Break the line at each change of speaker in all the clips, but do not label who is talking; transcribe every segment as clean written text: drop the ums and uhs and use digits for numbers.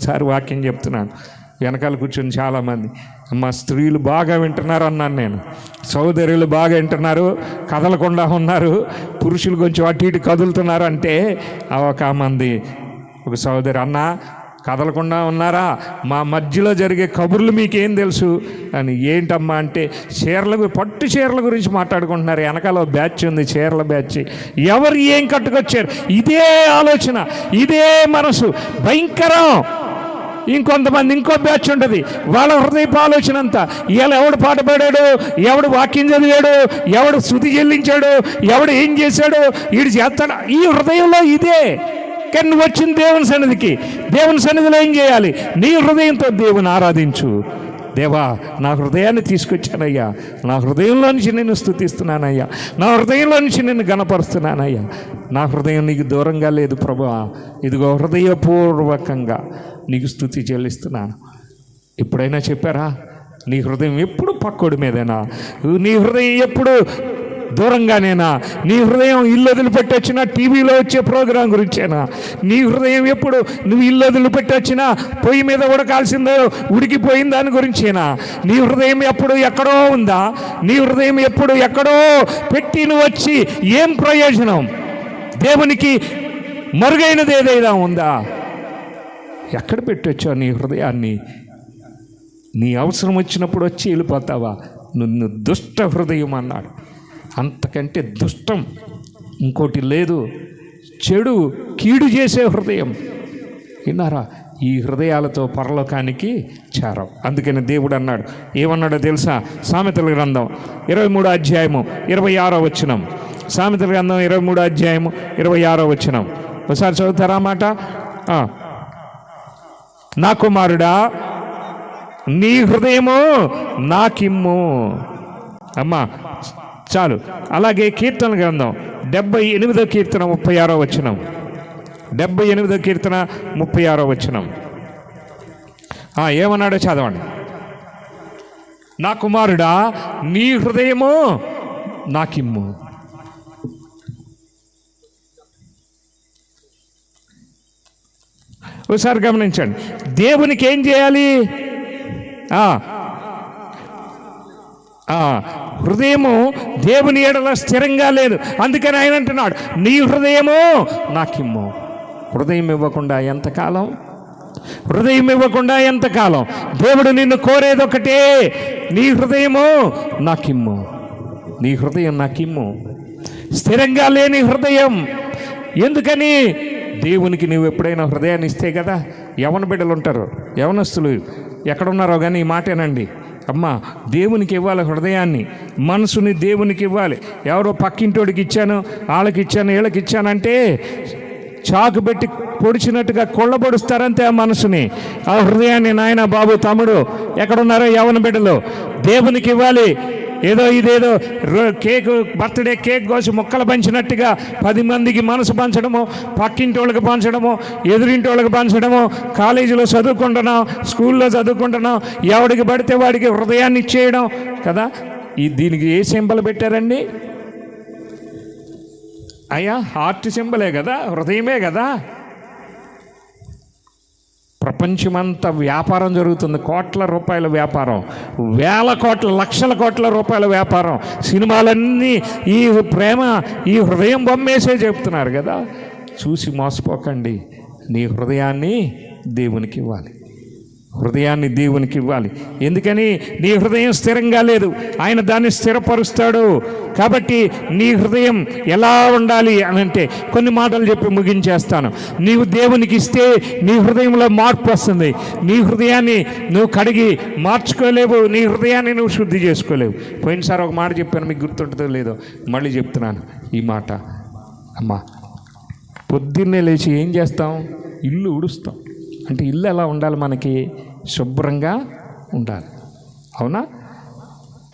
సారి వాక్యం చెప్తున్నాను, వెనకాల కూర్చొని చాలామంది మా స్త్రీలు బాగా వింటున్నారు అన్నాను నేను. సోదరులు బాగా వింటున్నారు, కదలకుండా ఉన్నారు, పురుషులు కొంచెం అటు ఇటు కదులుతున్నారు అంటే ఒక మంది ఒక సోదరి అన్న కదలకుండా ఉన్నారా, మా మధ్యలో జరిగే కబుర్లు మీకేం తెలుసు అని. ఏంటమ్మా అంటే పట్టు చీరల గురించి మాట్లాడుకుంటున్నారు. వెనకాల బ్యాచ్ ఉంది, చీరల బ్యాచ్. ఎవరు ఏం కట్టుకొచ్చారు, ఇదే ఆలోచన, ఇదే మనసు, భయంకరం. ఇంకొంతమంది ఇంకో బ్యాచ్ ఉంటుంది, వాళ్ళ హృదయపు ఆలోచన అంతా ఇవాళ ఎవడు పాట పాడాడు, ఎవడు వాక్యం చదివాడు, ఎవడు శృతి చెల్లించాడు, ఎవడు ఏం చేశాడు, వీడు చేస్తాడు, ఈ హృదయంలో ఇదే. కానీ నువ్వు వచ్చిన దేవుని సన్నిధికి, దేవుని సన్నిధిలో ఏం చేయాలి? నీ హృదయంతో దేవుని ఆరాధించు. దేవా, నా హృదయాన్ని తీసుకొచ్చానయ్యా, నా హృదయంలో నుంచి నేను స్తుతిస్తున్నానయ్యా, నా హృదయంలో నుంచి నేను గణపరుస్తున్నానయ్యా. నా హృదయం నీకు దూరంగా లేదు ప్రభువా, ఇదిగో హృదయపూర్వకంగా నీకు స్తుతి చెల్లిస్తున్నాను. ఎప్పుడైనా చెప్పారా నీ హృదయం ఎప్పుడు పక్కోడి మీదేనా? నీ హృదయం ఎప్పుడు దూరంగానేనా? నీ హృదయం ఇల్లు వదిలిపెట్టి వచ్చినా టీవీలో వచ్చే ప్రోగ్రాం గురించేనా? నీ హృదయం ఎప్పుడు నువ్వు ఇల్లు వదిలిపెట్టి వచ్చినా పొయ్యి మీద ఉడకాల్సిందో ఉడికిపోయిన దాని గురించేనా? నీ హృదయం ఎప్పుడు ఎక్కడో ఉందా? నీ హృదయం ఎప్పుడు ఎక్కడో పెట్టి నువ్వు వచ్చి ఏం ప్రయోజనం? దేవునికి మరుగైనది ఏదైనా ఉందా? ఎక్కడ పెట్టొచ్చావు నీ హృదయాన్ని? నీ అవసరం వచ్చినప్పుడు వచ్చి వెళ్ళిపోతావా? నిన్ను దుష్ట హృదయం అన్నాడు. అంతకంటే దుష్టం ఇంకోటి లేదు. చెడు కీడు చేసే హృదయం. విన్నారా? ఈ హృదయాలతో పరలోకానికి చేరవు. అందుకని దేవుడు అన్నాడు, ఏమన్నాడో తెలుసా? సామెతల గ్రంథం 23వ అధ్యాయము 26వ వచనం. సామెతల గ్రంథం 23వ అధ్యాయము 26వ వచనం. ఒకసారి చదువుతారా మాట? నా కుమారుడా, నీ హృదయము నాకిమ్ము. అమ్మా చాలు. అలాగే కీర్తన గ్రంథం 78వ కీర్తన 36వ వచనం. 78వ కీర్తన 36వ వచనం ఏమన్నాడో చదవండి. నా కుమారుడా, నీ హృదయము నాకిమ్ము. ఒకసారి గమనించండి, దేవునికి ఏం చేయాలి? హృదయము దేవుని ఎడల స్థిరంగా లేదు. అందుకని ఆయన అంటున్నాడు, నీ హృదయము నాకిమ్ము. హృదయం ఇవ్వకుండా ఎంతకాలం? హృదయం ఇవ్వకుండా ఎంతకాలం? దేవుడు నిన్ను కోరేది ఒకటే, నీ హృదయము నాకిమ్ము. నీ హృదయం నాకిమ్ము. స్థిరంగా లేని హృదయం. ఎందుకని? దేవునికి నువ్వు ఎప్పుడైనా హృదయాన్ని ఇస్తే కదా. యవన బిడ్డలు ఉంటారు, యవనస్తులు ఎక్కడున్నారో కానీ ఈ మాటేనండి. అమ్మా, దేవునికి ఇవ్వాలి హృదయాన్ని, మనసుని దేవునికి ఇవ్వాలి. ఎవరో పక్కింటోడికి ఇచ్చాను, వాళ్ళకి ఇచ్చాను, వీళ్ళకి ఇచ్చానంటే చాకు పెట్టి పొడిచినట్టుగా కొళ్ళబొడుస్తారంతే ఆ మనసుని, ఆ హృదయాన్ని. నాయన బాబు తమ్ముడు ఎక్కడున్నారో యవన బిడ్డలు, దేవునికి ఇవ్వాలి. ఇదేదో కేకు, బర్త్డే కేక్ కోసి ముక్కలు పంచినట్టుగా 10 మందికి మనసు పంచడము, పక్కింటి వాళ్ళకి పంచడము, ఎదురింటి వాళ్ళకి పంచడము, కాలేజీలో చదువుకుంటున్నాం, స్కూల్లో చదువుకుంటున్నాం, ఎవడికి పడితే వాడికి హృదయాన్ని ఇచ్చేయడం కదా. దీనికి ఏ సింబల్ పెట్టారండి? అయ్యా, హార్ట్ సింబలే కదా, హృదయమే కదా. ప్రపంచమంతా వ్యాపారం జరుగుతుంది, కోట్ల రూపాయల వ్యాపారం, వేల కోట్ల, లక్షల కోట్ల రూపాయల వ్యాపారం. సినిమాలన్నీ ఈ ప్రేమ, ఈ హృదయం బొమ్మేసే చెప్తున్నారు కదా. చూసి మోసపోకండి. నీ హృదయాన్ని దేవునికి ఇవ్వాలి, హృదయాన్ని దేవునికి ఇవ్వాలి. ఎందుకని? నీ హృదయం స్థిరంగా లేదు, ఆయన దాన్ని స్థిరపరుస్తాడు. కాబట్టి నీ హృదయం ఎలా ఉండాలి అని అంటే కొన్ని మాటలు చెప్పి ముగించేస్తాను. నీవు దేవునికి ఇస్తే నీ హృదయంలో మార్పు వస్తుంది. నీ హృదయాన్ని నువ్వు కడిగి మార్చుకోలేవు, నీ హృదయాన్ని నువ్వు శుద్ధి చేసుకోలేవు. పోయినసారి ఒక మాట చెప్పాను, మీకు గుర్తుంటుందో లేదో, మళ్ళీ చెప్తున్నాను ఈ మాట. అమ్మా, పొద్దున్నే లేచి ఏం చేస్తాం? ఇల్లు ఉడుస్తాం. అంటే ఇల్లు ఎలా ఉండాలి? మనకి శుభ్రంగా ఉండాలి, అవునా?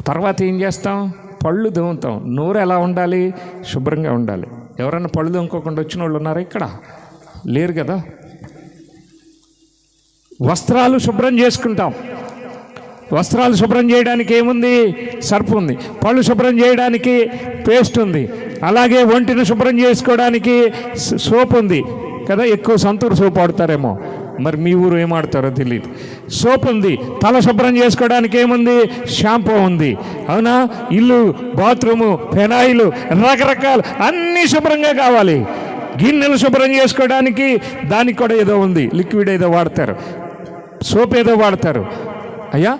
తర్వాత ఏం చేస్తాం? పళ్ళు దోముతాం. నోరు ఎలా ఉండాలి? శుభ్రంగా ఉండాలి. ఎవరైనా పళ్ళు దోముకోకుండా వచ్చిన వాళ్ళు ఉన్నారా? ఇక్కడ లేరు కదా. వస్త్రాలు శుభ్రం చేసుకుంటాం. వస్త్రాలు శుభ్రం చేయడానికి ఏముంది? సర్ఫ్ ఉంది. పళ్ళు శుభ్రం చేయడానికి పేస్ట్ ఉంది. అలాగే ఒంటిని శుభ్రం చేసుకోవడానికి సోప్ ఉంది కదా. ఎక్కువ సంతూర్ సోప్ వాడతారేమో మరి మీ ఊరు ఏం వాడతారో తెలియదు. సోప్ ఉంది, తల శుభ్రం చేసుకోవడానికి ఏముంది, షాంపూ ఉంది. అవునా, ఇల్లు, బాత్రూము, ఫెనాయిలు, రకరకాలు అన్నీ శుభ్రంగా కావాలి. గిన్నెలు శుభ్రం చేసుకోవడానికి దానికి కూడా ఏదో ఉంది, లిక్విడ్ ఏదో వాడతారు, సోప్ ఏదో వాడతారు. అయ్యా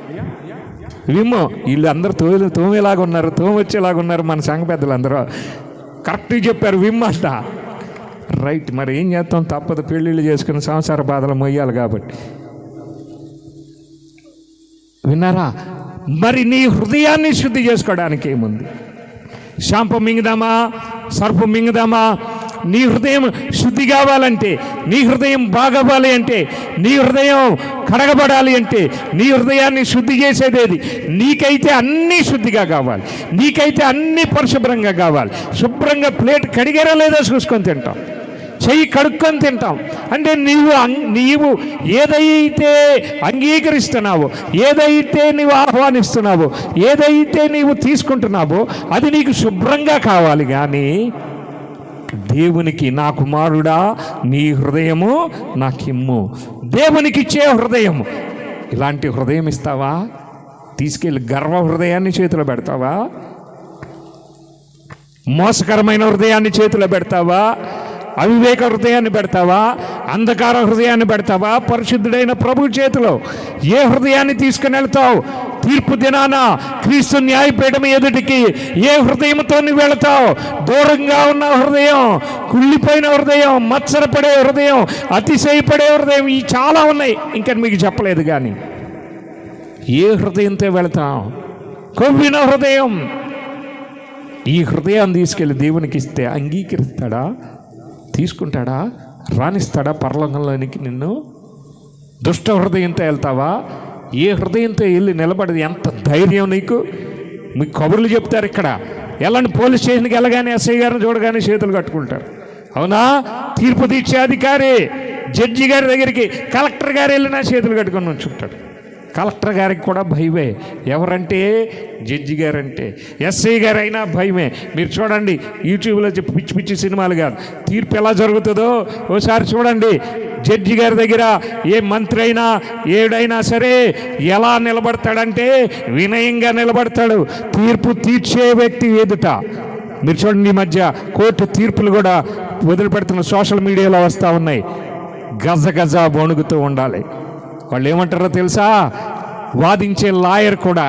విమ్మో, వీళ్ళు అందరూ తోమేలాగా ఉన్నారు, వచ్చేలాగా ఉన్నారు. మన సంఘ పెద్దలు అందరూ కరెక్ట్గా చెప్పారు, విమ్ అంట. రైట్, మరి ఏం చేస్తాం, తప్పదు, పెళ్ళిళ్ళు చేసుకుని సంసార బాధలు మొయ్యాలి కాబట్టి. విన్నారా? మరి నీ హృదయాన్ని శుద్ధి చేసుకోవడానికి ఏముంది? షాంపూ మింగుదామా, సర్ఫ్ మింగుదామా? నీ హృదయం శుద్ధి కావాలంటే, నీ హృదయం బాగవ్వాలి అంటే, నీ హృదయం కడగబడాలి అంటే, నీ హృదయాన్ని శుద్ధి చేసేదేది? నీకైతే అన్నీ శుద్ధిగా కావాలి, నీకైతే అన్నీ పరిశుభ్రంగా కావాలి. శుభ్రంగా ప్లేట్ కడిగారా లేదా చూసుకొని తింటాం, చెయ్యి కడుక్కొని తింటాం. అంటే నీవు ఏదైతే అంగీకరిస్తున్నావో, ఏదైతే నీవు ఆహ్వానిస్తున్నావో, ఏదైతే నీవు తీసుకుంటున్నావో అది నీకు శుభ్రంగా కావాలి. కానీ దేవునికి, నా కుమారుడా నీ హృదయము నాకిమ్ము, దేవునికి ఇచ్చే హృదయం. ఇలాంటి హృదయం ఇస్తావా? తీసుకెళ్ళి గర్వ హృదయాన్ని చేతిలో పెడతావా? మోసకరమైన హృదయాన్ని చేతిలో పెడతావా? అవివేక హృదయాన్ని పెడతావా? అంధకార హృదయాన్ని పెడతావా? పరిశుద్ధుడైన ప్రభు చేతిలో ఏ హృదయాన్ని తీసుకుని వెళ్తావు? తీర్పు దినాన క్రీస్తు న్యాయపీఠం ఎదుటికి ఏ హృదయంతో నువ్వు వెళతావు? దూరంగా ఉన్న హృదయం, కుళ్ళిపోయిన హృదయం, మత్సరపడే హృదయం, అతిశయపడే హృదయం, ఈ చాలా ఉన్నాయి, ఇంకా మీకు చెప్పలేదు. కానీ ఏ హృదయంతో వెళతాం? కొవ్విన హృదయం. ఈ హృదయాన్ని తీసుకెళ్ళి దేవునికి ఇస్తే అంగీకరిస్తాడా? తీసుకుంటాడా? రాణిస్తాడా పరలోకంలోనికి నిన్ను? దుష్ట హృదయంతో వెళ్తావా? ఏ హృదయంతో వెళ్ళి నిలబడదు? ఎంత ధైర్యం నీకు? మీకు కబుర్లు చెప్తారు ఇక్కడ. వెళ్ళండి, పోలీస్ స్టేషన్కి వెళ్ళగానే ఎస్ఐ గారిని చూడగానే చేతులు కట్టుకుంటారు. అవునా? తీర్పు తీర్చే అధికారి జడ్జి గారి దగ్గరికి కలెక్టర్ గారు వెళ్ళినా చేతులు కట్టుకొని ఉంచుంటాడు. కలెక్టర్ గారికి కూడా భయమే. ఎవరంటే జడ్జి గారంటే. ఎస్ఐ గారు అయినా భయమే. మీరు చూడండి, యూట్యూబ్లో పిచ్చి పిచ్చి సినిమాలు కాదు, తీర్పు ఎలా జరుగుతుందో ఓసారి చూడండి. జడ్జి గారి దగ్గర ఏ మంత్రి అయినా ఏడైనా సరే ఎలా నిలబడతాడంటే వినయంగా నిలబడతాడు. తీర్పు తీర్చే వ్యక్తి ఎదుట. మీరు చూడండి, ఈ మధ్య కోర్టు తీర్పులు కూడా వదిలిపెడుతున్న సోషల్ మీడియాలో వస్తూ ఉన్నాయి. గజ గజ వణుకుతూ ఉండాలి. వాళ్ళు ఏమంటారో తెలుసా? వాదించే లాయర్ కూడా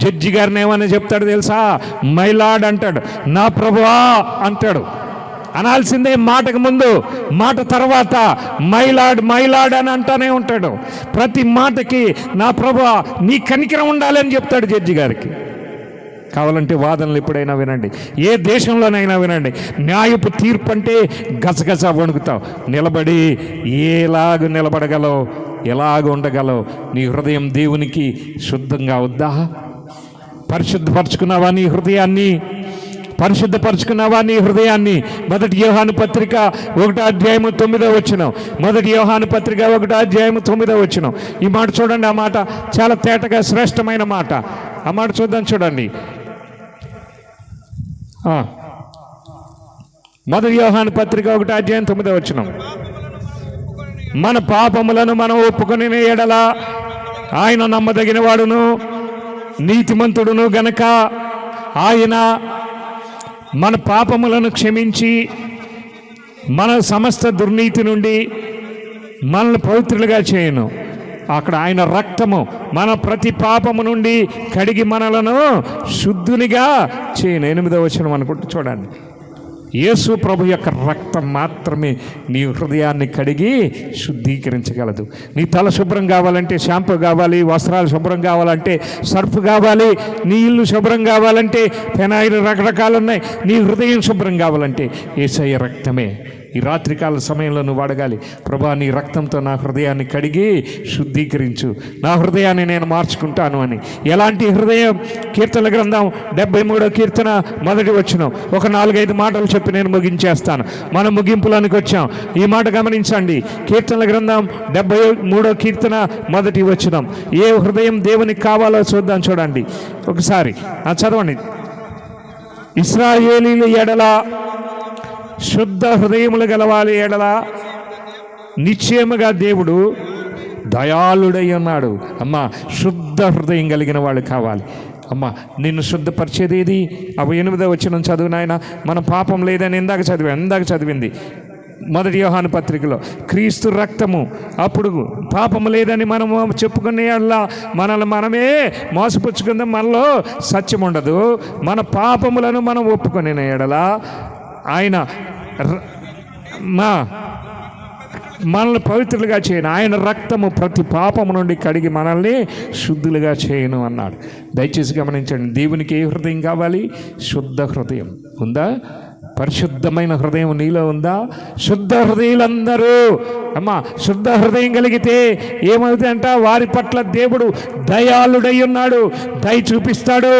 జడ్జి గారిని ఏమని చెప్తాడు తెలుసా? మైలాడ్ అంటాడు, నా ప్రభువా అంటాడు. అనాల్సిందే మాటకు ముందు, మాట తర్వాత మైలాడ్ మైలాడ్ అని అంటానే ఉంటాడు. ప్రతి మాటకి నా ప్రభువా నీ కనికరం ఉండాలని చెప్తాడు జడ్జి గారికి. కావాలంటే వాదనలు ఎప్పుడైనా వినండి, ఏ దేశంలోనైనా వినండి. న్యాయపు తీర్పు అంటే గసగస వణుకుతావు. నిలబడి ఎలాగ నిలబడగలవు, ఎలాగ ఉండగలవు? నీ హృదయం దేవునికి శుద్ధంగా వద్దా? పరిశుద్ధపరచుకున్నావా నీ హృదయాన్ని? పరిశుద్ధపరచుకున్నావా నీ హృదయాన్ని? మొదటి యోహాను పత్రిక 1:9. మొదటి యోహాను పత్రిక 1:9. ఈ మాట చూడండి. ఆ మాట చాలా తేటగా శ్రేష్టమైన మాట. ఆ మాట చూద్దాం, చూడండి. మొదటి యోహాను పత్రిక 1:9. మన పాపములను మనం ఒప్పుకొని ఎడల ఆయన నమ్మదగిన వాడును నీతిమంతుడును గనక ఆయన మన పాపములను క్షమించి మన సమస్త దుర్నీతి నుండి మనల్ని పవిత్రులుగా చేయను. అక్కడ ఆయన రక్తము మన ప్రతి పాపము నుండి కడిగి మనలను శుద్ధునిగా చేయను. 8వ వచనం అనుకుంటూ చూడండి. యేసు ప్రభు యొక్క రక్తం మాత్రమే నీ హృదయాన్ని కడిగి శుద్ధీకరించగలదు. నీ తల శుభ్రం కావాలంటే షాంపూ కావాలి, వస్త్రాలు శుభ్రం కావాలంటే సర్ఫ్ కావాలి, నీ ఇల్లు శుభ్రం కావాలంటే ఫెనాయిల్, రకరకాలు ఉన్నాయి. నీ హృదయం శుభ్రం కావాలంటే యేసయ్య రక్తమే. ఈ రాత్రికాల సమయంలో నువ్వు అడగాలి, ప్రభా నీ రక్తంతో నా హృదయాన్ని కడిగి శుద్ధీకరించు, నా హృదయాన్ని నేను మార్చుకుంటాను అని. ఎలాంటి హృదయం? కీర్తనల గ్రంథం 73వ కీర్తన 1వ వచనం. ఒక 4-5 మాటలు చెప్పి నేను ముగించేస్తాను. మనం ముగింపులోనికి వచ్చాం. ఈ మాట గమనించండి. కీర్తనల గ్రంథం 73వ కీర్తన 1వ వచనం. ఏ హృదయం దేవునికి కావాలో చూద్దాం, చూడండి ఒకసారి. చదవండి. ఇశ్రాయేలీయుల ఎడల శుద్ధ హృదయములు గలవాలి ఎడల నిశ్చయముగా దేవుడు దయాళుడై ఉన్నాడు. అమ్మ, శుద్ధ హృదయం కలిగిన వాళ్ళు కావాలి. అమ్మ, నిన్ను శుద్ధపరిచేది ఏది? 8వ వచనం చదువు నాయన. మన పాపం లేదని ఇందాక చదివింది 1 యోహాను పత్రికలో. క్రీస్తు రక్తము, అప్పుడు పాపము లేదని మనము చెప్పుకునే మనల్ని మనమే మోసపుచ్చుకుందాం, మనలో సత్యం ఉండదు. మన పాపములను మనం ఒప్పుకునే ఎడల ఆయన మనల్ని పవిత్రులుగా చేయను. ఆయన రక్తము ప్రతి పాపము నుండి కడిగి మనల్ని శుద్ధులుగా చేయను అన్నాడు. దయచేసి గమనించండి, దేవునికి ఏ హృదయం కావాలి? శుద్ధ హృదయం ఉందా? పరిశుద్ధమైన హృదయం నీలో ఉందా? శుద్ధ హృదయులందరూ అమ్మ, శుద్ధ హృదయం కలిగితే ఏమవుతుందంట? వారి పట్ల దేవుడు దయాళుడై ఉన్నాడు, దయ చూపిస్తాడు,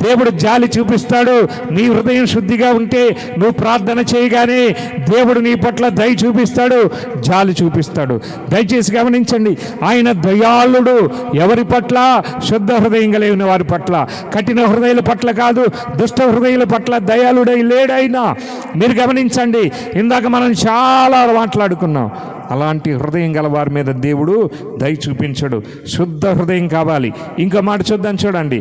దేవుడు జాలి చూపిస్తాడు. నీ హృదయం శుద్ధిగా ఉంటే నువ్వు ప్రార్థన చేయగానే దేవుడు నీ పట్ల దయ చూపిస్తాడు, జాలి చూపిస్తాడు. దయచేసి గమనించండి, ఆయన దయాళుడు ఎవరి పట్ల? శుద్ధ హృదయం కలిగిన వారి పట్ల. కఠిన హృదయాల పట్ల కాదు, దుష్ట హృదయాల పట్ల దయాళుడై లేడైనా. మీరు గమనించండి, ఇందాక మనం చాలా మాట్లాడుకున్నాం. అలాంటి హృదయం గల వారి మీద దేవుడు దయ చూపించడు. శుద్ధ హృదయం కావాలి. ఇంకో మాట చూద్దాం, చూడండి.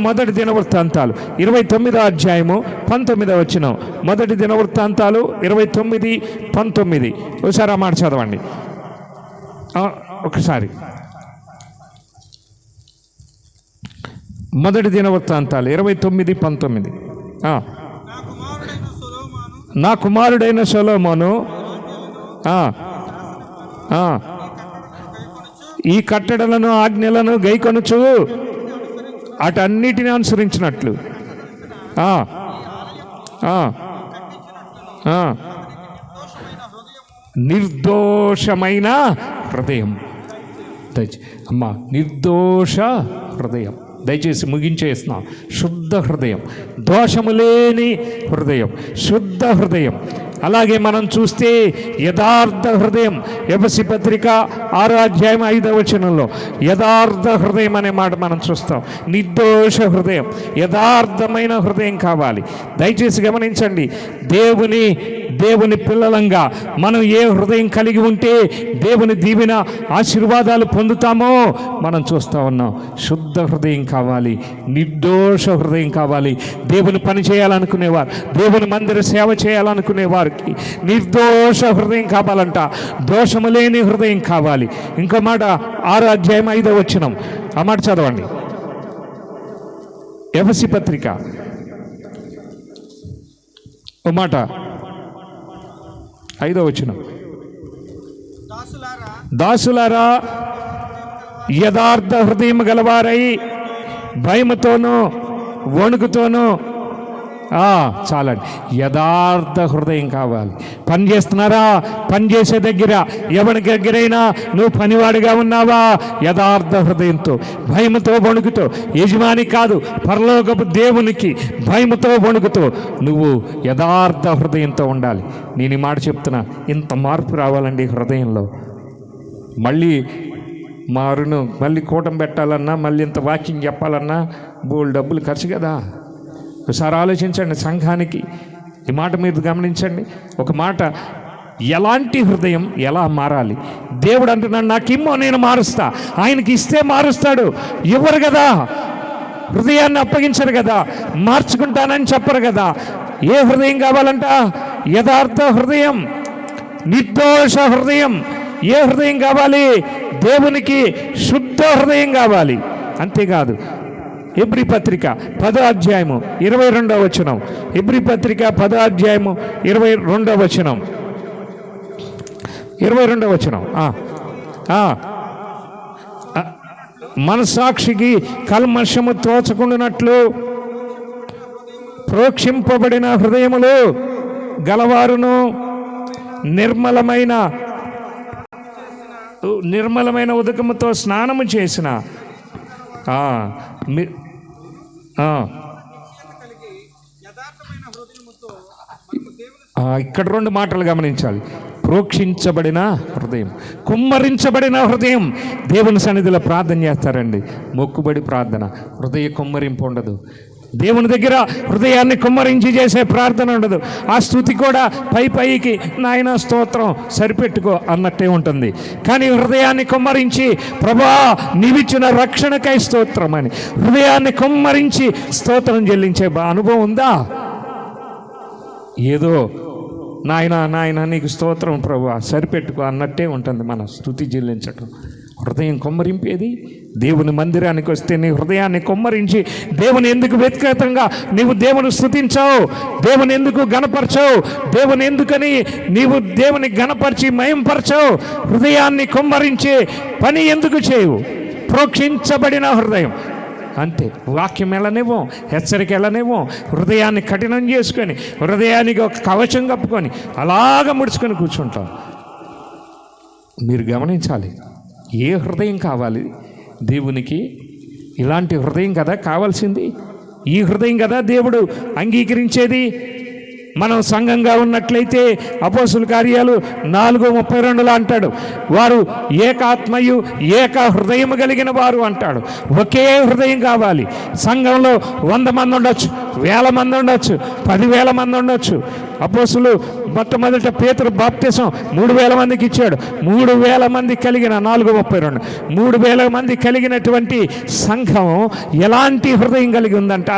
మొదటి దినవృత్తాంతాలు 29వ అధ్యాయము 19వ వచనం. మొదటి దినవృత్తాంతాలు 29:19. ఒకసారి ఆ మాట చదవండి ఒకసారి. మొదటి దినవృత్తాంతాలు 29:19. నా కుమారుడైన సొలొమోను ఈ కట్టడలను ఆజ్ఞలను గైకొనుచు అటన్నిటిని అనుసరించినట్లు నిర్దోషమైన హృదయం. అమ్మా, నిర్దోష హృదయం. దయచేసి ముగించేస్తున్నాం. శుద్ధ హృదయం, దోషము లేని హృదయం, శుద్ధ హృదయం. అలాగే మనం చూస్తే యథార్థ హృదయం. ఎఫెసీ పత్రిక 6వ అధ్యాయం 5వ వచనంలో యథార్థ హృదయం అనే మాట మనం చూస్తాం. నిర్దోష హృదయం, యథార్థమైన హృదయం కావాలి. దయచేసి గమనించండి, దేవుని పిల్లలంగా మనం ఏ హృదయం కలిగి ఉంటే దేవుని దీవెన ఆశీర్వాదాలు పొందుతామో మనం చూస్తూ ఉన్నాం. శుద్ధ హృదయం కావాలి, నిర్దోష హృదయం కావాలి. దేవుని పని చేయాలనుకునేవారు, దేవుని మందిర సేవ చేయాలనుకునేవారికి నిర్దోష హృదయం కావాలంట, దోషము లేని హృదయం కావాలి. ఇంకో మాట 6వ అధ్యాయం 5వ వచనం, ఆ మాట చదవండి. ఎఫెసీ పత్రిక ఓ మాట 5వ వచనం. దాసులారా, యథార్థ హృదయం గలవారై భయముతోనూ వణుకుతోనూ చాలండి. యథార్థ హృదయం కావాలి. పని చేస్తున్నారా? పని చేసే దగ్గర ఎవరి దగ్గరైనా నువ్వు పనివాడిగా ఉన్నావా? యథార్థ హృదయంతో, భయముతో వణుకుతో, యజమాని కాదు పరలోకపు దేవునికి భయముతో వణుకుతో నువ్వు యథార్థ హృదయంతో ఉండాలి. నేను ఈ మాట చెప్తున్నా, ఇంత మార్పు రావాలండి హృదయంలో. మళ్ళీ కూటం పెట్టాలన్నా, మళ్ళీ ఇంత వాకింగ్ చెప్పాలన్నా బోల్డ్ డబ్బులు ఖర్చు కదా. ఒకసారి ఆలోచించండి. సంఘానికి ఈ మాట మీరు గమనించండి. ఒక మాట, ఎలాంటి హృదయం ఎలా మారాలి? దేవుడు అంటున్నాడు, నాకిమ్మో నేను మారుస్తా. ఆయనకి ఇస్తే మారుస్తాడు. ఇవ్వరు కదా, హృదయాన్ని అప్పగించరు కదా, మార్చుకుంటానని చెప్పరు కదా. ఏ హృదయం కావాలంట? యథార్థ హృదయం, నిర్దోష హృదయం. ఏ హృదయం కావాలి? దేవునికి శుద్ధ హృదయం కావాలి. అంతేకాదు, ఎబ్రీ పత్రిక 10వ అధ్యాయము 22వ వచనం. ఎబ్రీ పత్రిక 10వ అధ్యాయము 22వ వచనం. 22వ వచనం. మనసాక్షికి కల్మషము తోచకుండానట్లు ప్రోక్షింపబడిన హృదయములు గలవారును నిర్మలమైన ఉదకముతో స్నానము చేసిన ఇక్కడ 2 మాటలు గమనించాలి. ప్రోక్షించబడిన హృదయం, కుమ్మరించబడిన హృదయం. దేవుని సన్నిధిలో ప్రార్థన చేస్తారండి, మొక్కుబడి ప్రార్థన. హృదయ కుమ్మరింపు ఉండదు. దేవుని దగ్గర హృదయాన్ని కుమ్మరించి చేసే ప్రార్థన ఉండదు. ఆ స్తుతి కూడా పైకి నాయన స్తోత్రం సరిపెట్టుకో అన్నట్టే ఉంటుంది. కానీ హృదయాన్ని కుమ్మరించి ప్రభా నీవిచ్చిన రక్షణకై స్తోత్రం అని హృదయాన్ని కుమ్మరించి స్తోత్రం చెల్లించే అనుభవం ఉందా? ఏదో నాయన నీకు స్తోత్రం ప్రభువా సరిపెట్టుకో అన్నట్టే ఉంటుంది మన స్తుతి చెల్లించటం. హృదయం కొమ్మరింపేది దేవుని మందిరానికి వస్తే నీ హృదయాన్ని కొమ్మరించి దేవుని ఎందుకు వ్యక్తిగతంగా నీవు దేవుని స్తుతించావు, దేవుని ఎందుకు గణపరచావు, దేవుని ఎందుకని నీవు దేవుని గణపరిచి మయంపరచావు, హృదయాన్ని కొమ్మరించే పని ఎందుకు చేయవు? ప్రోక్షించబడిన హృదయం అంతే. వాక్యం వెళ్ళనివ్వం, హెచ్చరిక వెళ్ళనివ్వం, హృదయాన్ని కఠినం చేసుకొని హృదయానికి ఒక కవచం కప్పుకొని అలాగ ముడుచుకొని కూర్చుంటాం. మీరు గమనించాలి, ఏ హృదయం కావాలి దేవునికి? ఇలాంటి హృదయం కదా కావాల్సింది. ఈ హృదయం కదా దేవుడు అంగీకరించేది. మనం సంఘంగా ఉన్నట్లయితే అపోస్తుల కార్యాలు 4:32 అంటాడు, వారు ఏకాత్మయు ఏక హృదయము కలిగిన వారు అంటాడు. ఒకే హృదయం కావాలి. సంఘంలో 100 మంది ఉండొచ్చు, 1000 మంది ఉండొచ్చు, 10,000 మంది ఉండొచ్చు. అపోస్తులు మొట్టమొదట పేతురు బాప్తిసం 3,000 మందికి ఇచ్చాడు. 3,000 మంది కలిగిన 4:32 3,000 మంది కలిగినటువంటి సంఘం ఎలాంటి హృదయం కలిగి ఉందంట?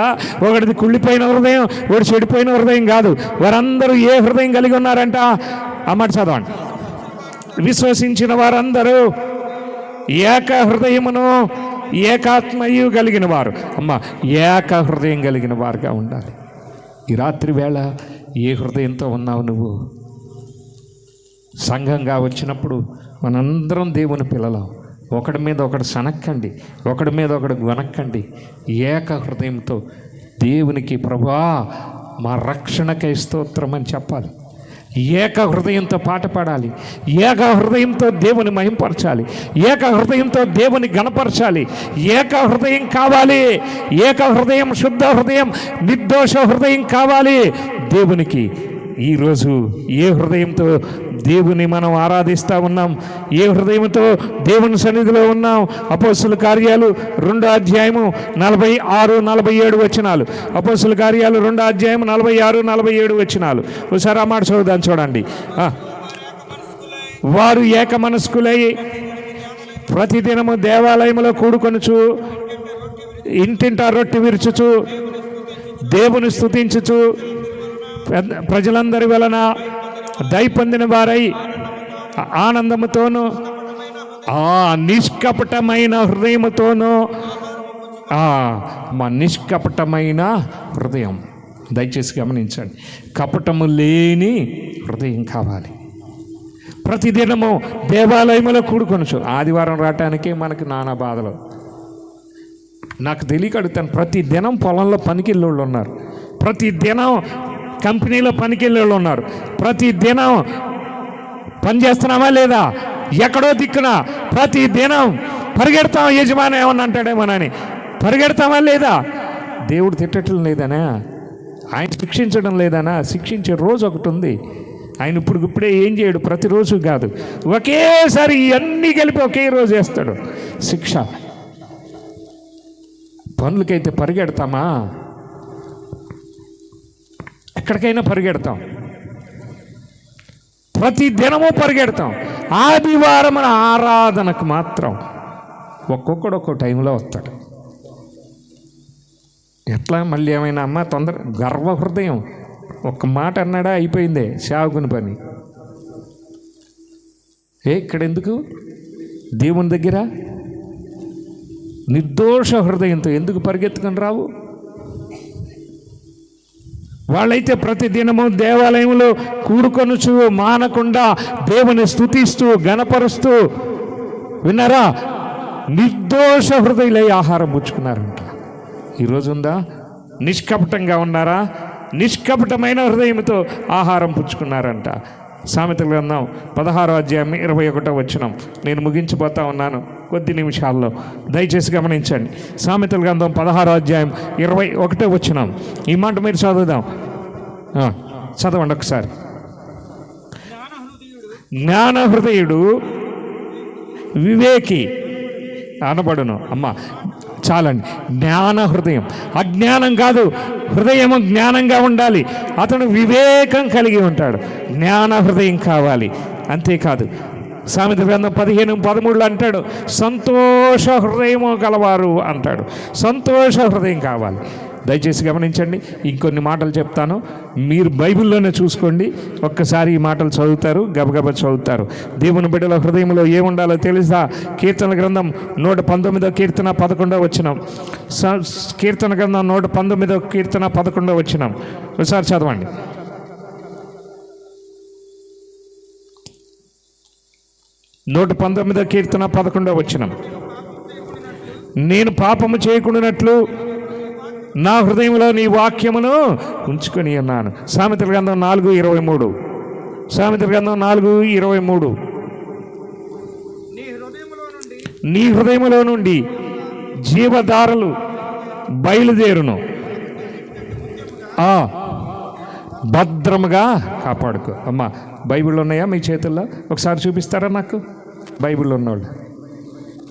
ఒకటిది కుళ్ళిపోయిన హృదయం, ఒకటి చెడిపోయిన హృదయం కాదు. వారందరూ ఏ హృదయం కలిగి ఉన్నారంట? అన్నమాట చదవండి. విశ్వసించిన వారందరూ ఏక హృదయమును ఏకాత్మయు కలిగిన వారు. ఏక హృదయం కలిగిన వారుగా ఉండాలి. ఈ రాత్రి వేళ ఏ హృదయంతో ఉన్నావు నువ్వు? సంఘంగా వచ్చినప్పుడు మనందరం దేవుని పిల్లలం. ఒకడి మీద ఒకడు సనక్కండి, ఒకడి మీద ఒకడు గొనక్కండి. ఏక హృదయంతో దేవునికి ప్రభువా మా రక్షణకై స్తోత్రం అని చెప్పాలి. ఏక హృదయంతో పాట పాడాలి. ఏక హృదయంతో దేవుని మహింపరచాలి. ఏక హృదయంతో దేవుని గణపరచాలి. ఏక హృదయం కావాలి. ఏక హృదయం, శుద్ధ హృదయం, నిర్దోష హృదయం కావాలి దేవునికి. ఈరోజు ఏ హృదయంతో దేవుని మనం ఆరాధిస్తూ ఉన్నాం? ఏ హృదయంతో దేవుని సన్నిధిలో ఉన్నాం? అపోస్తుల కార్యాలు 2వ అధ్యాయము 46-47 వచనాలు. అపోస్తుల కార్యాలు 2వ అధ్యాయం 46-47 వచనాలు. ఒకసారి ఆ మాట చదువుదాం, చూడండి. వారు ఏక మనస్కులై ప్రతిదినము దేవాలయంలో కూడుకొనుచు ఇంటింటా రొట్టె విరుచుచు దేవుని స్తుతించుచు ప్రజలందరి వలన దయ పొందిన వారై ఆనందముతోనూ నిష్కపటమైన హృదయముతోనూ మా నిష్కపటమైన హృదయం, దయచేసి గమనించండి, కపటము లేని హృదయం కావాలి. ప్రతిదినము దేవాలయంలో కూడుకొనచ్చు. ఆదివారం రావటానికే మనకి నానా బాధలు. నాకు తెలియక అడుగుతాను, ప్రతి దినం పొలంలో పనికిళ్ళోళ్ళు ఉన్నారు, ప్రతి దినం కంపెనీలో పనికిళ్ళోళ్ళు ఉన్నారు, ప్రతి దినం పని చేస్తున్నామా లేదా? ఎక్కడో దిక్కున ప్రతి దినం పరిగెడతాం. యజమాని ఏమన్నా అంటాడేమోనని పరిగెడతామా లేదా? దేవుడు తిట్టడం లేదనా? ఆయన శిక్షించడం లేదనా? శిక్షించే రోజు ఒకటి ఉంది. ఆయన ఇప్పుడే ఏం చేయడు, ప్రతిరోజు కాదు, ఒకేసారి ఇవన్నీ కలిపి ఒకే రోజు వేస్తాడు శిక్ష. పనులకైతే పరిగెడతామా? ఎక్కడికైనా పరిగెడతాం, ప్రతి దినము పరిగెడతాం. ఆదివారం ఆరాధనకు మాత్రం ఒక్కొక్కడు ఒక్కో టైంలో వస్తాడు. ఎట్లా? మళ్ళీ ఏమైనా అమ్మ తొందర గర్వ హృదయం, ఒక్క మాట అన్నాడా అయిపోయిందే సేవకుని పని. ఇక్కడ ఎందుకు? దేవుని దగ్గర నిర్దోష హృదయంతో ఎందుకు పరిగెత్తుకొని రావు? వాళ్ళైతే ప్రతిదినము దేవాలయంలో కూడుకొనుచు మానకుండా దేవుని స్తుతిస్తూ గణపరుస్తూ, విన్నారా, నిర్దోష హృదయులై ఆహారం పుచ్చుకున్నారంట. ఈరోజు ఉందా? నిష్కపటంగా ఉన్నారా? నిష్కపటమైన హృదయంతో ఆహారం పుచ్చుకున్నారంట. సామెతల గ్రంథం 16వ అధ్యాయం 21వ వచనం. నేను ముగించిపోతా ఉన్నాను కొద్ది నిమిషాల్లో, దయచేసి గమనించండి. సామెతల గ్రంథం 16వ అధ్యాయం 21వ వచనం. ఈ మాట మీరు చదువుదాం, చదవండి ఒకసారి. జ్ఞాన హృదయుడు వివేకి అనబడును. అమ్మ చాలండి. జ్ఞాన హృదయం, అజ్ఞానం కాదు. హృదయం జ్ఞానంగా ఉండాలి. అతను వివేకం కలిగి ఉంటాడు. జ్ఞాన హృదయం కావాలి. అంతేకాదు, సామెత గ్రంథం 15:13 అంటాడు, సంతోష హృదయము గలవారు అంటాడు. సంతోష హృదయం కావాలి. దయచేసి గమనించండి. ఇంకొన్ని మాటలు చెప్తాను, మీరు బైబిల్లోనే చూసుకోండి. ఒక్కసారి ఈ మాటలు చదువుతారు, గబగబ చదువుతారు. దేవుని బిడ్డల హృదయంలో ఏముండాలో తెలుసా? కీర్తన గ్రంథం 119వ కీర్తన 11వ వచనం. కీర్తన గ్రంథం 119వ కీర్తన 11వ వచనం ఒకసారి చదవండి. నూట 19వ కీర్తన 11వ వచనం. నేను పాపము చేయకుండానట్లు నా హృదయంలో నీ వాక్యమును ఉంచుకొని ఉన్నాను. సామెతల గ్రంథం 4:23. సామెతల గ్రంథం 4:23. నీ హృదయములో నుండి జీవధారలు బయలుదేరును, భద్రముగా కాపాడుకో. అమ్మా, బైబిల్ ఉన్నాయా మీ చేతుల్లో? ఒకసారి చూపిస్తారా నాకు? బైబిల్ ఉన్నవాళ్ళు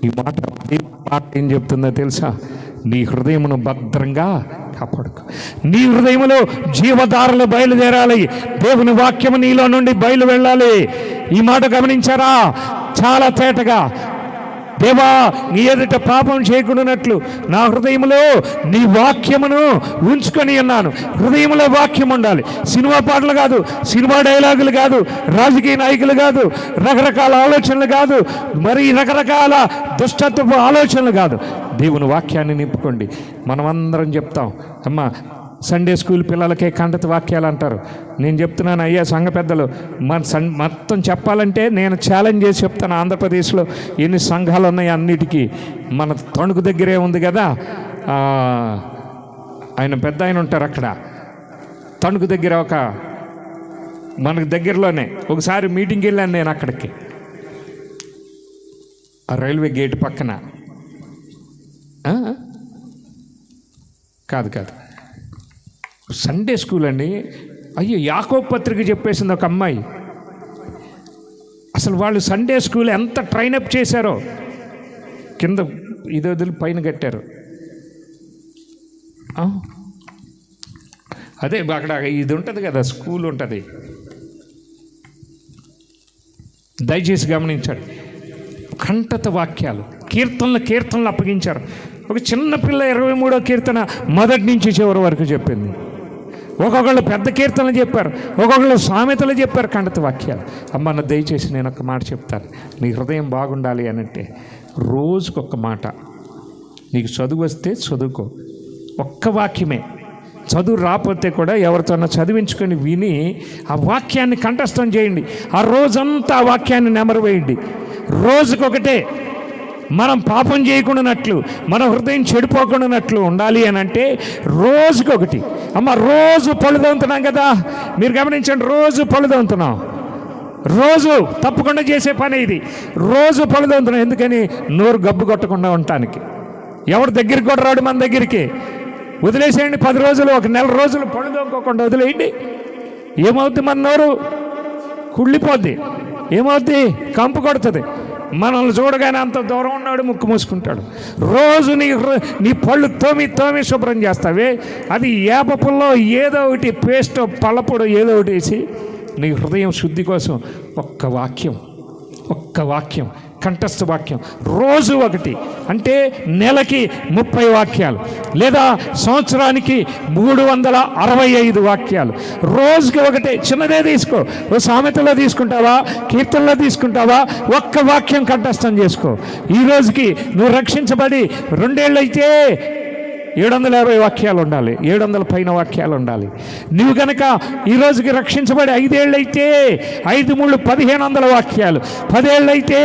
ఈ మాట ఏం చెప్తుందో తెలుసా? నీ హృదయమును భద్రంగా కాపాడుకో. నీ హృదయములో జీవధారలు బయలుదేరాలి. దేవుని వాక్యము నీలో నుండి బయలు వెళ్ళాలి. ఈ మాట గమనించారా? చాలా తేటగా, దేవా నీ ఎదుట పాపం చేయకుండానట్లు నా హృదయంలో నీ వాక్యమును ఉంచుకొని ఉన్నాను. హృదయంలో వాక్యం ఉండాలి. సినిమా పాటలు కాదు, సినిమా డైలాగులు కాదు, రాజకీయ నాయకులు కాదు, రకరకాల ఆలోచనలు కాదు, మరి రకరకాల దుష్టత్వపు ఆలోచనలు కాదు. దేవుని వాక్యాన్ని నింపుకోండి. మనమందరం చెప్తాం, అమ్మా సండే స్కూల్ పిల్లలకే కంటత వాక్యాలు అంటారు. నేను చెప్తున్నాను, అయ్యా సంఘ పెద్దలు, మొత్తం చెప్పాలంటే నేను ఛాలెంజ్ చేసి చెప్తాను. ఆంధ్రప్రదేశ్లో ఎన్ని సంఘాలు ఉన్నాయి అన్నిటికీ. మన తణుకు దగ్గరే ఉంది కదా, ఆయన పెద్ద ఆయన ఉంటారు అక్కడ తణుకు దగ్గర. మనకు దగ్గరలోనే ఒకసారి మీటింగ్కి వెళ్ళాను నేను అక్కడికి. ఆ రైల్వే గేట్ పక్కన కాదు సండే స్కూల్ అండి. అయ్యో, యాకోబు పత్రిక చెప్పేసింది ఒక అమ్మాయి. అసలు వాళ్ళు సండే స్కూల్ ఎంత ట్రైనప్ చేశారో. కింద ఇది వదిలి పైన కట్టారు. అదే అక్కడ ఇది ఉంటుంది కదా, స్కూల్ ఉంటుంది. దయచేసి గమనించండి. కంటత వాక్యాలు, కీర్తనలు అప్పగించారు. ఒక చిన్న పిల్ల 23వ కీర్తన మొదటి నుంచి చివరి వరకు చెప్పింది. ఒక్కొక్కళ్ళు పెద్ద కీర్తనలు చెప్పారు, ఒక్కొక్కళ్ళు సామెతలు చెప్పారు, కంటత వాక్యాలు. అమ్మ, నా దయచేసి నేను ఒక మాట చెప్తాను. నీ హృదయం బాగుండాలి అనంటే రోజుకొక మాట. నీకు చదువు వస్తే చదువుకో, ఒక్క వాక్యమే. చదువు రాకపోతే కూడా ఎవరితోనో చదివించుకొని విని ఆ వాక్యాన్ని కంఠస్థం చేయండి. ఆ రోజంతా ఆ వాక్యాన్ని నెమరు వేయండి. రోజుకొకటే. మనం పాపం చేయకుండానట్లు, మన హృదయం చెడిపోకుండానట్లు ఉండాలి అని అంటే రోజుకొకటి. అమ్మ, రోజు పళ్ళుదవుతున్నాం కదా, మీరు గమనించండి. రోజు పళ్ళుదవుతున్నాం, రోజు తప్పకుండా చేసే పని ఇది. రోజు పళ్ళుదవుతున్నాం. ఎందుకని? నోరు గబ్బు కొట్టకుండా ఉండటానికి. ఎవరు దగ్గరికి కూడా రాడు మన దగ్గరికి. వదిలేసేయండి. 10 రోజులు, ఒక నెల రోజులు పళ్ళుదోకోకుండా వదిలేయండి. ఏమవుద్ది? మన నోరు కుళ్ళిపోద్ది. ఏమవుద్ది? కంపు కొడుతుంది. మనల్ని చూడగానే అంత దూరం ఉన్నాడు, ముక్కు మూసుకుంటాడు. రోజు నీ పళ్ళు తోమి శుభ్రం చేస్తావే, అది ఏపపుల్లో ఏదో ఒకటి పేస్ట్, పళ్ళపొడి ఏదో ఒకటి వేసి నీ హృదయం శుద్ధి కోసం ఒక్క వాక్యం కంఠస్థ వాక్యం రోజు ఒకటి. అంటే నెలకి 30 వాక్యాలు, లేదా సంవత్సరానికి 365 వాక్యాలు. రోజుకి ఒకటే. చిన్నదే తీసుకో. ఓ సామెతలో తీసుకుంటావా, కీర్తనలో తీసుకుంటావా, ఒక్క వాక్యం కంఠస్థం చేసుకో. ఈ రోజుకి నువ్వు రక్షించబడి 2 ఏళ్ళు అయితే 750 వాక్యాలు ఉండాలి, 700 పైన వాక్యాలు ఉండాలి. నువ్వు కనుక ఈ రోజుకి రక్షించబడి 5 ఏళ్ళు అయితే 5×3 1500 వాక్యాలు, 10 ఏళ్ళు అయితే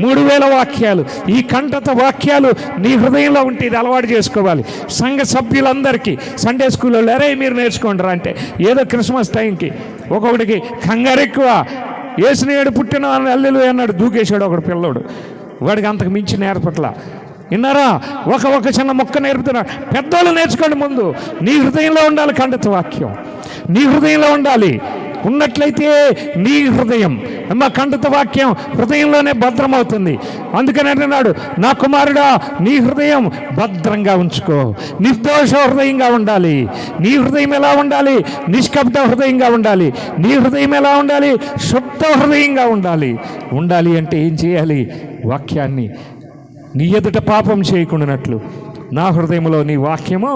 3000 వాక్యాలు. ఈ కంటత వాక్యాలు నీ హృదయంలో ఉంటే ఇది అలవాటు చేసుకోవాలి. సంఘ సభ్యులందరికీ సండే స్కూల్లో అరే మీరు నేర్చుకుంటారా అంటే, ఏదో క్రిస్మస్ టైంకి ఒక్కొక్కడికి కంగారు ఎక్కువ. యేసునేడు పుట్టిన అల్లెలు అన్నాడు, దూకేశాడు ఒకడు పిల్లోడు. వాడికి అంతకు మించి నేర్పట్ల. విన్నారా? ఒక చిన్న మొక్క నేర్పుతున్నారు. పెద్దోళ్ళు నేర్చుకోండి. ముందు నీ హృదయంలో ఉండాలి కంటత వాక్యం, నీ హృదయంలో ఉండాలి. ఉన్నట్లయితే నీ హృదయం అమ్మ ఖండిత వాక్యం హృదయంలోనే భద్రమవుతుంది. అందుకని అంటున్నాడు, నా కుమారుడా నీ హృదయం భద్రంగా ఉంచుకో. నిర్దోష హృదయంగా ఉండాలి. నీ హృదయం ఎలా ఉండాలి? నిష్కబ్ద హృదయంగా ఉండాలి. నీ హృదయం ఎలా ఉండాలి? శుద్ధ హృదయంగా ఉండాలి. ఉండాలి అంటే ఏం చేయాలి? వాక్యాన్ని నీ ఎదుట పాపం చేయకుండానట్లు నా హృదయంలో నీ వాక్యము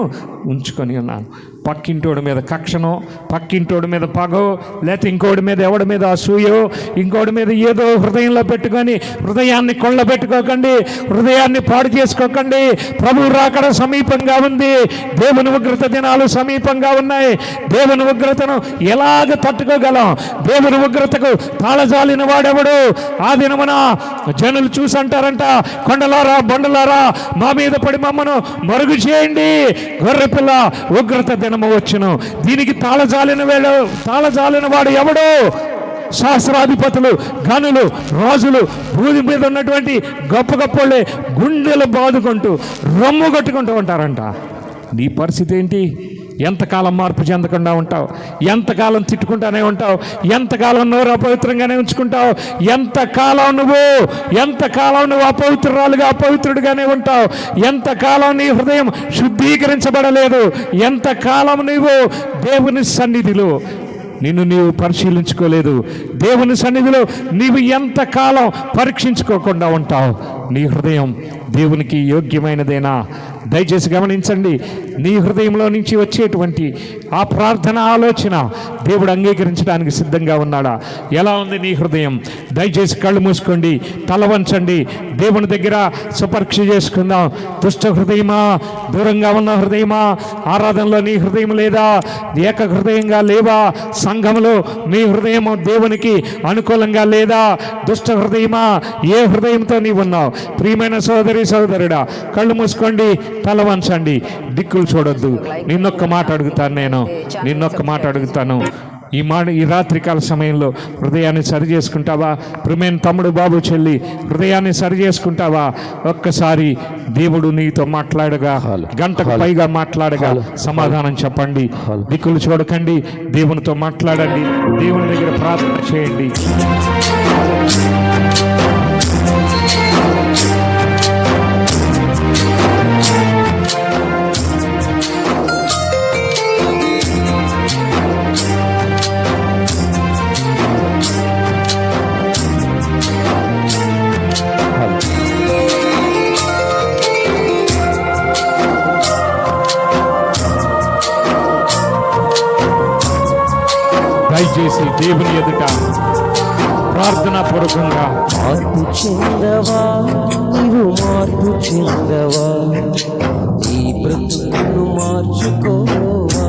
ఉంచుకొని ఉన్నాను. పక్కింటోడి మీద కక్షనో, పక్కింటోడి మీద పగో, లేకపోతే ఇంకోటి మీద ఎవడి మీద అసూయో, ఇంకోటి మీద ఏదో హృదయంలో పెట్టుకొని హృదయాన్ని కొల్లబెట్టుకోకండి, హృదయాన్ని పాడు చేసుకోకండి. ప్రభు రాకడ సమీపంగా ఉంది. దేవుని ఉగ్రత దినాలు సమీపంగా ఉన్నాయి. దేవుని ఉగ్రతను ఎలాగ తట్టుకోగలం? దేవుని ఉగ్రతకు తాళజాలిన వాడెవడు? ఆ దినమున జనులు చూసంటారంట, కొండలారా బండలారా మా మీద పడి మమ్మను మరుగు చేయండి, గొర్రెపిల్ల ఉగ్రత దినము వచ్చును. దీనికి తాళజాలిన వాడు ఎవడు? శాస్త్రాధిపతులు, గనులు, రాజులు, భూమి మీద ఉన్నటువంటి గొప్ప గొప్పలే గుండెలు బాదుకుంటూ రొమ్ము కొట్టుకుంటూ ఉంటారంట. నీ పరిస్థితి ఏంటి? ఎంతకాలం మార్పు చెందకుండా ఉంటావు? ఎంతకాలం తిట్టుకుంటానే ఉంటావు? ఎంతకాలం నోరు అపవిత్రంగానే ఉంచుకుంటావు? ఎంతకాలం నువ్వు అపవిత్రురాలుగా అపవిత్రుడిగానే ఉంటావు? ఎంతకాలం నీ హృదయం శుద్ధీకరించబడలేదు? ఎంతకాలం నువ్వు దేవుని సన్నిధిలో నీవు పరిశీలించుకోలేదు? దేవుని సన్నిధిలో నీవు ఎంతకాలం పరీక్షించుకోకుండా ఉంటావు? నీ హృదయం దేవునికి యోగ్యమైనదేనా? దయచేసి గమనించండి. నీ హృదయంలో నుంచి వచ్చేటువంటి ఆ ప్రార్థన ఆలోచన దేవుడు అంగీకరించడానికి సిద్ధంగా ఉన్నాడా? ఎలా ఉంది నీ హృదయం? దయచేసి కళ్ళు మూసుకోండి, తల వంచండి, దేవుని దగ్గర సుపరీక్ష చేసుకుందాం. దుష్ట హృదయమా, దూరంగా ఉన్న హృదయమా, ఆరాధనలో నీ హృదయం లేదా? ఏక హృదయంగా లేవా? సంఘంలో నీ హృదయం దేవునికి అనుకూలంగా లేదా? దుష్ట హృదయమా, ఏ హృదయంతో నీవు ఉన్నావు? ప్రియమైన సోదరుడా, కళ్ళు మూసుకోండి, తల వంచండి, దిక్కులు చూడొద్దు. నిన్నొక్క మాట అడుగుతాను. ఈ రాత్రికాల సమయంలో హృదయాన్ని సరి చేసుకుంటావా? ప్రియమైన తమ్ముడు, బాబు, చెల్లి, హృదయాన్ని సరి చేసుకుంటావా? ఒక్కసారి దేవుడు నీతో మాట్లాడగా, గంటకు పైగా మాట్లాడగా సమాధానం చెప్పండి. దిక్కులు చూడకండి, దేవునితో మాట్లాడండి, దేవుని దగ్గర ప్రార్థన చేయండి. దయచేసి దేవుని ఎదుట ప్రార్థనా పూర్వకంగా
మార్పు చెందవా, ఈ బ్రతుకును మార్చుకోవా,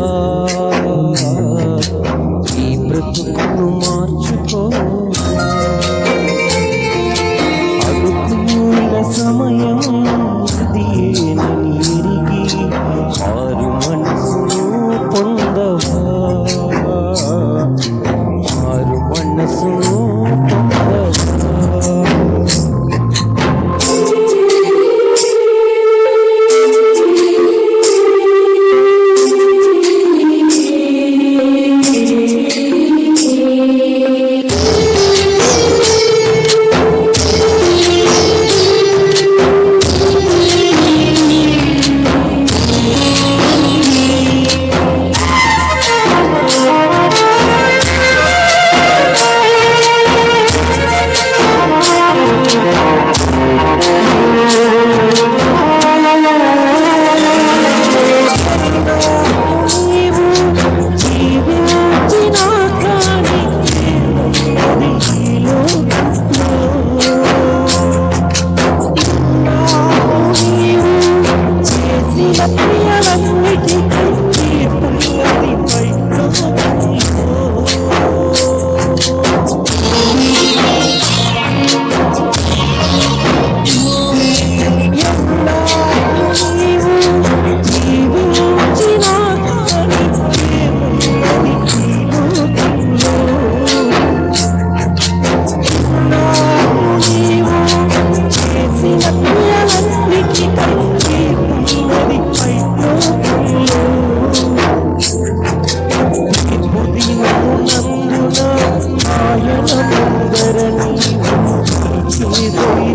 ఈ బ్రతుకును మార్చుకోవా. అనుకూల సమయం ఇదేనని ఎరిగి మారు మనసును పొందవా, మారు మనసును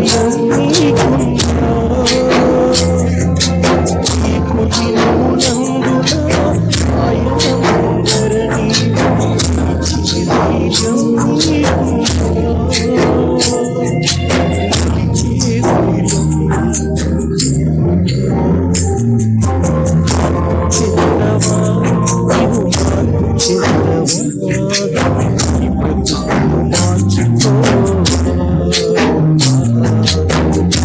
ధైర్యం నీకున్నా తీర్పు దినమునందున ఆయన ముందర నీవు నిలిచే ధైర్యం నీకున్నా నిలిచే ధైర్యం చిన్నవా నీవు మార్పు చిన్నవా నీ బ్రతుకును మార్చుకో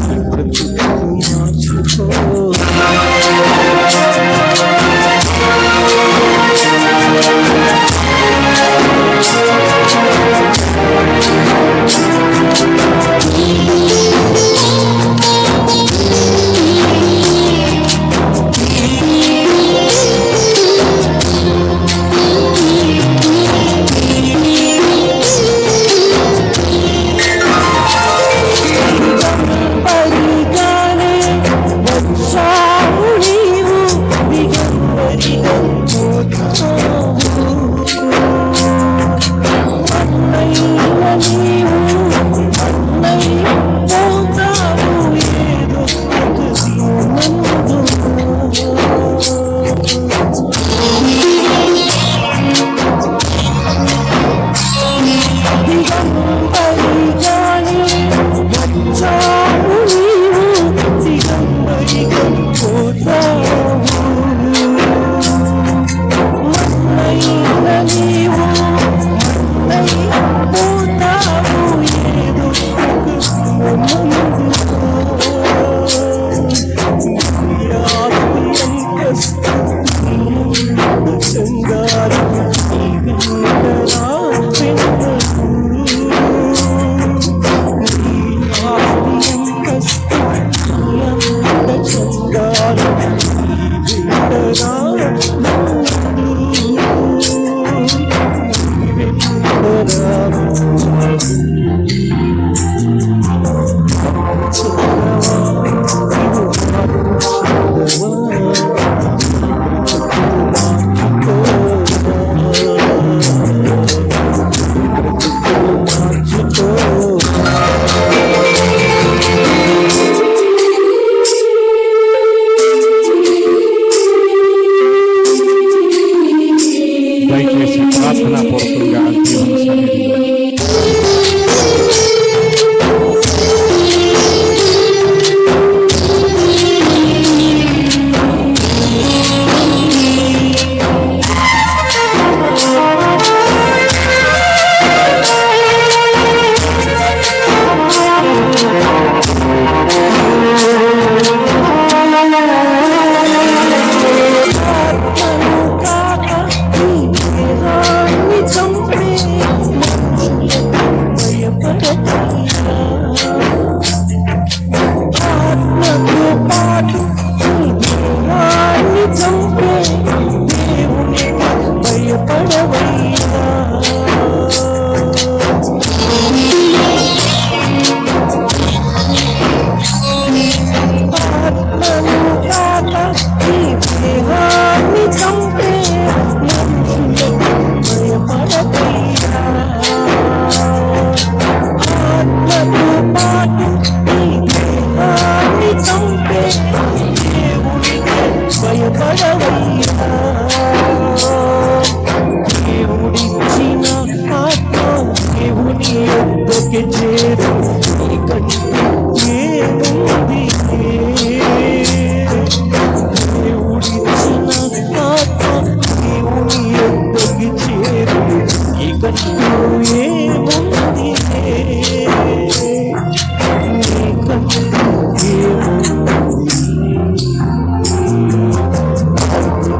నీ బ్రతుకును మార్చుకో
దయచేసి ప్రార్థనాపూర్వకంగా దేవుని సన్నిధిలో దేవుడిచ్చిన ఆత్మ దేవుని యొద్దకి చేరు నీకంటూ ఏముంది దేవుడిచ్చిన ఆత్మ దేవుని యొద్దకి చేరు నీకంటూ ఏముంది నీకంటూ ఏముంది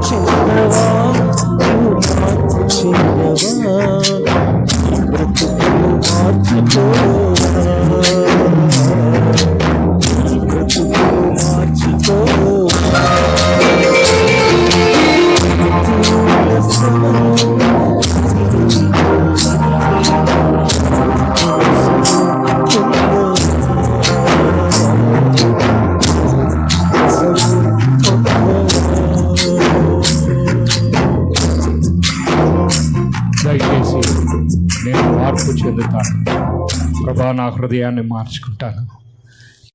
చిన్నవా నువ్వు మార్పు చిన్నవా నీ బ్రతుకును మార్చుకో నీ బ్రతుకును మార్చుకో దయచేసి నేను మార్పు చెందుతాను ప్రభా, నా హృదయాన్ని మార్చుకుంటాను.